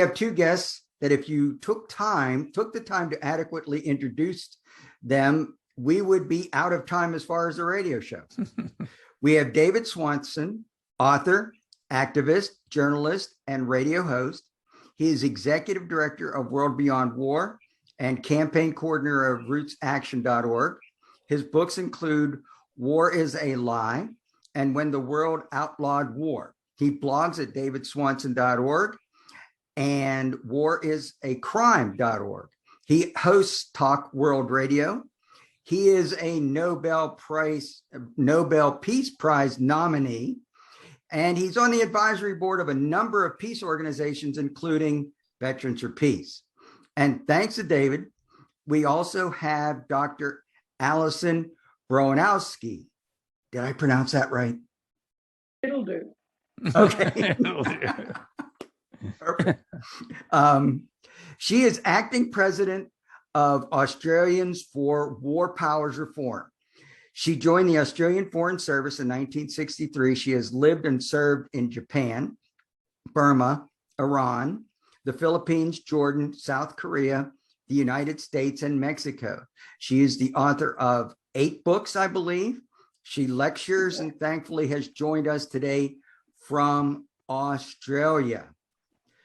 have two guests that if you took the time to adequately introduce them, we would be out of time as far as the radio show. We have David Swanson, author, activist, journalist, and radio host. He is executive director of World Beyond War and campaign coordinator of rootsaction.org. His books include War is a Lie and When the World Outlawed War. He blogs at davidswanson.org and warisacrime.org. He hosts Talk World Radio. He is a Nobel Peace Prize nominee, and he's on the advisory board of a number of peace organizations, including Veterans for Peace. And thanks to David, we also have Dr. Alison Broinowski. Did I pronounce that right? It'll do. Okay. Perfect. She is acting president of Australians for War Powers Reform. She joined the Australian Foreign Service in 1963. She has lived and served in Japan, Burma, Iran, the Philippines, Jordan, South Korea, the United States, and Mexico. She is the author of 8 books, I believe. She lectures and thankfully has joined us today from Australia.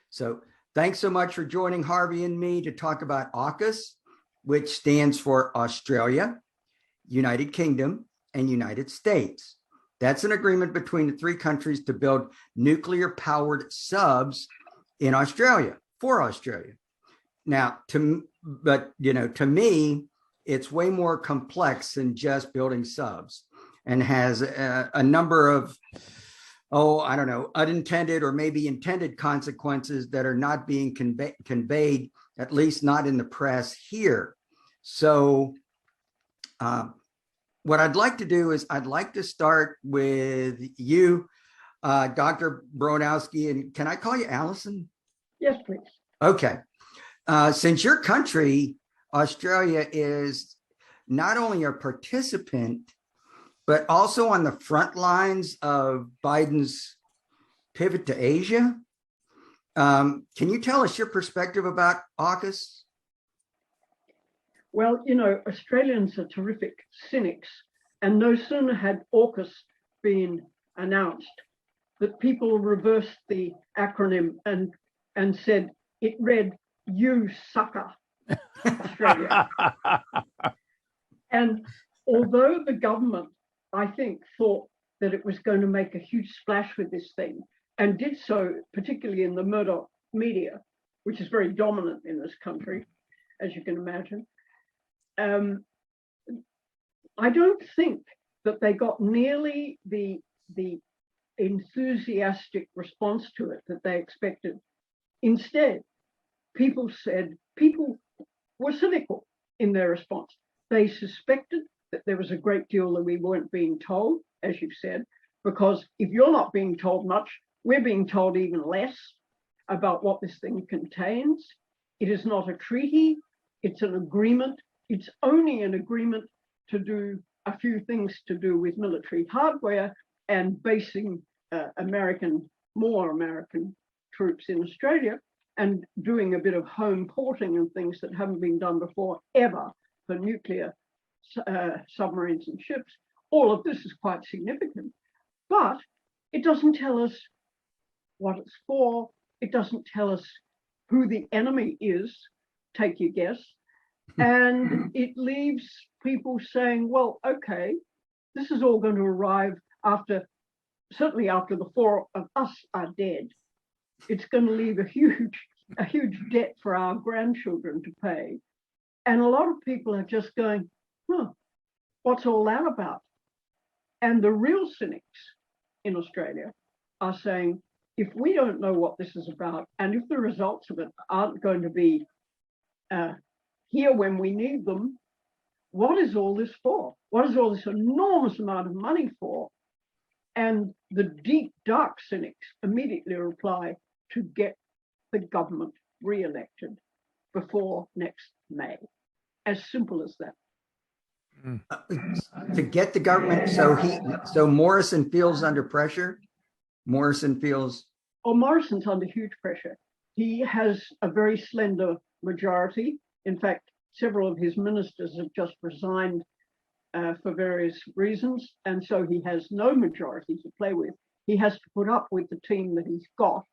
So thanks so much for joining Harvey and me to talk about AUKUS, which stands for Australia, United Kingdom, and United States. That's an agreement between the 3 countries to build nuclear-powered subs in Australia, for Australia. Now, to me, it's way more complex than just building subs and has a number of, unintended or maybe intended consequences that are not being conveyed, at least not in the press here. So what I'd like to do is I'd like to start with you, Dr. Broinowski, and can I call you Alison? Yes, please. Okay. Since your country, Australia, is not only a participant, but also on the front lines of Biden's pivot to Asia, can you tell us your perspective about AUKUS? Well, Australians are terrific cynics, and no sooner had AUKUS been announced that people reversed the acronym and said it read, "You sucker, Australia." And although the government, I think, thought that it was going to make a huge splash with this thing, and did so particularly in the Murdoch media, which is very dominant in this country, as you can imagine, I don't think that they got nearly the enthusiastic response to it that they expected. Instead, people were cynical in their response. They suspected that there was a great deal that we weren't being told, as you've said, because if you're not being told much, we're being told even less about what this thing contains. It is not a treaty, it's an agreement. It's only an agreement to do a few things to do with military hardware and basing more American troops in Australia and doing a bit of home porting and things that haven't been done before ever for nuclear submarines and ships. All of this is quite significant, but it doesn't tell us what it's for. It doesn't tell us who the enemy is, take your guess. And it leaves people saying, well, okay, this is all going to arrive certainly after the 4 of us are dead. It's going to leave a huge debt for our grandchildren to pay. And a lot of people are just going, what's all that about? And the real cynics in Australia are saying, if we don't know what this is about, and if the results of it aren't going to be here when we need them, what is all this for? What is all this enormous amount of money for? And the deep, dark cynics immediately reply, to get the government re-elected before next May. As simple as that. To get the government, so Morrison feels under pressure. Morrison's under huge pressure. He has a very slender majority. In fact, several of his ministers have just resigned for various reasons, and so he has no majority to play with. He has to put up with the team that he's got.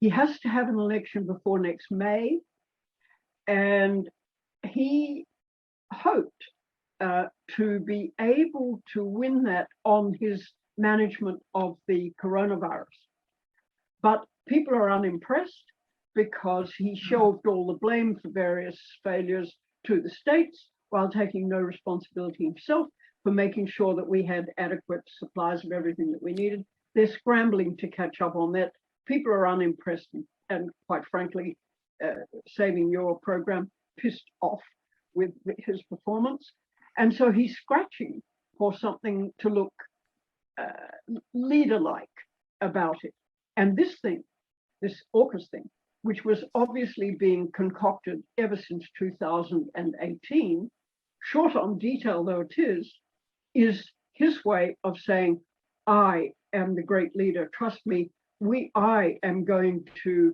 He has to have an election before next May, and he hoped to be able to win that on his management of the coronavirus. But people are unimpressed because he shelved all the blame for various failures to the states while taking no responsibility himself for making sure that we had adequate supplies of everything that we needed. They're scrambling to catch up on that. People are unimpressed and quite frankly, saving your program, pissed off with his performance. And so he's scratching for something to look leader-like about it. And this thing, this AUKUS thing, which was obviously being concocted ever since 2018, short on detail though it is his way of saying, I am the great leader, trust me, I am going to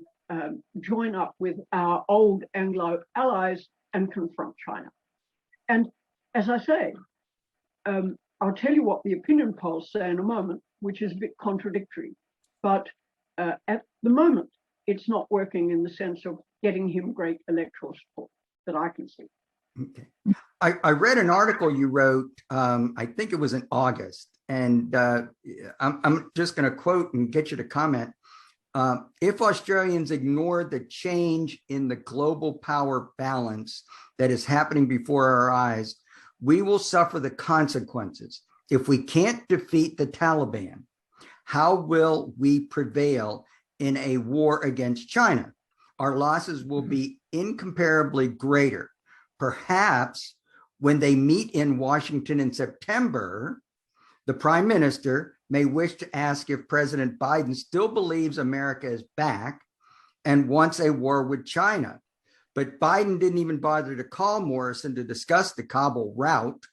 join up with our old Anglo allies and confront China. And as I say, I'll tell you what the opinion polls say in a moment, which is a bit contradictory, but at the moment, it's not working in the sense of getting him great electoral support that I can see. Okay. I read an article you wrote, I think it was in August, and I'm just going to quote and get you to comment. If Australians ignore the change in the global power balance that is happening before our eyes, we will suffer the consequences. If we can't defeat the Taliban, how will we prevail in a war against China? Our losses will be incomparably greater. Perhaps when they meet in Washington in September, the Prime Minister may wish to ask if President Biden still believes America is back and wants a war with China. But Biden didn't even bother to call Morrison to discuss the Kabul route.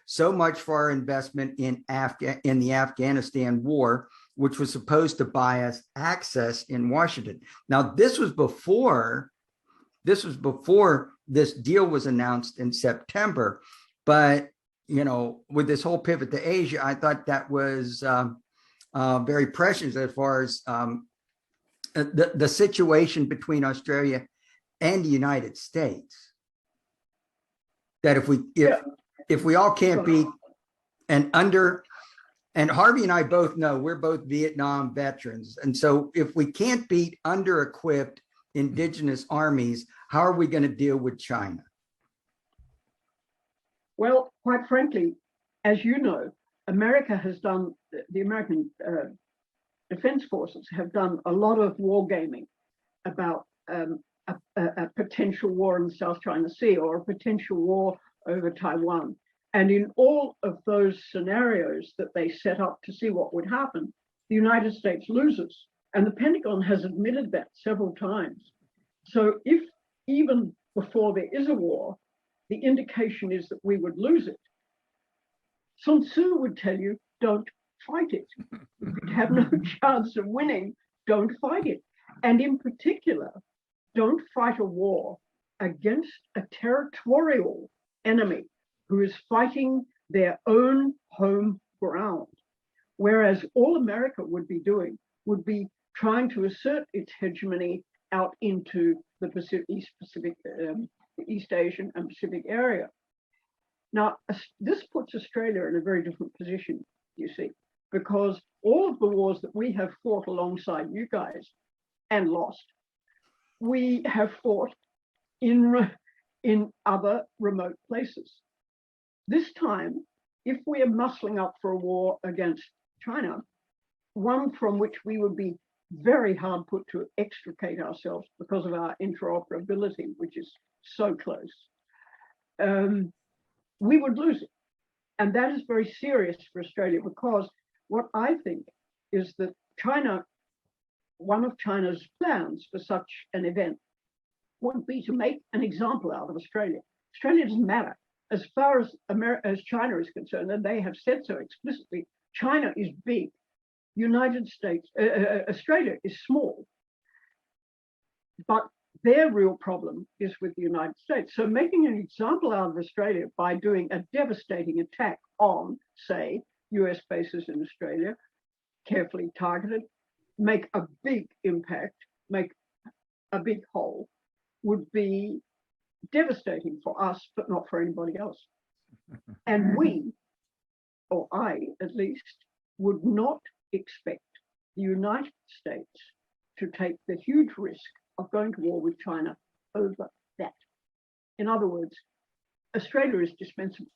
So much for our investment in the Afghanistan war, which was supposed to buy us access in Washington. Now, this was before this deal was announced in September. But, you know, with this whole pivot to Asia, I thought that was very prescient as far as the situation between Australia and the United States. That if we all can't beat and Harvey and I both know we're both Vietnam veterans. And so if we can't beat under-equipped indigenous armies, how are we going to deal with China? Well, quite frankly, as you know, America has done, the American Defense Forces have done a lot of wargaming about a potential war in the South China Sea or a potential war over Taiwan. And in all of those scenarios that they set up to see what would happen, the United States loses. And the Pentagon has admitted that several times. So if even before there is a war, the indication is that we would lose it, Sun Tzu would tell you, don't fight it. If you have no chance of winning, don't fight it. And in particular, don't fight a war against a territorial enemy who is fighting their own home ground. Whereas all America would be doing would be trying to assert its hegemony out into the East Asian and Pacific area. Now, this puts Australia in a very different position, you see, because all of the wars that we have fought alongside you guys and lost, we have fought in other remote places. This time, if we are muscling up for a war against China, one from which we would be very hard put to extricate ourselves because of our interoperability, which is so close, we would lose it. And that is very serious for Australia, because what I think is that China, one of China's plans for such an event would be to make an example out of Australia. Australia doesn't matter. As far as China is concerned, and they have said so explicitly, China is big. Australia is small. But their real problem is with the United States. So making an example out of Australia by doing a devastating attack on, say, US bases in Australia, carefully targeted, make a big impact, make a big hole, would be devastating for us, but not for anybody else. And we, or I at least, would not expect the United States to take the huge risk of going to war with China over that. In other words, Australia is dispensable.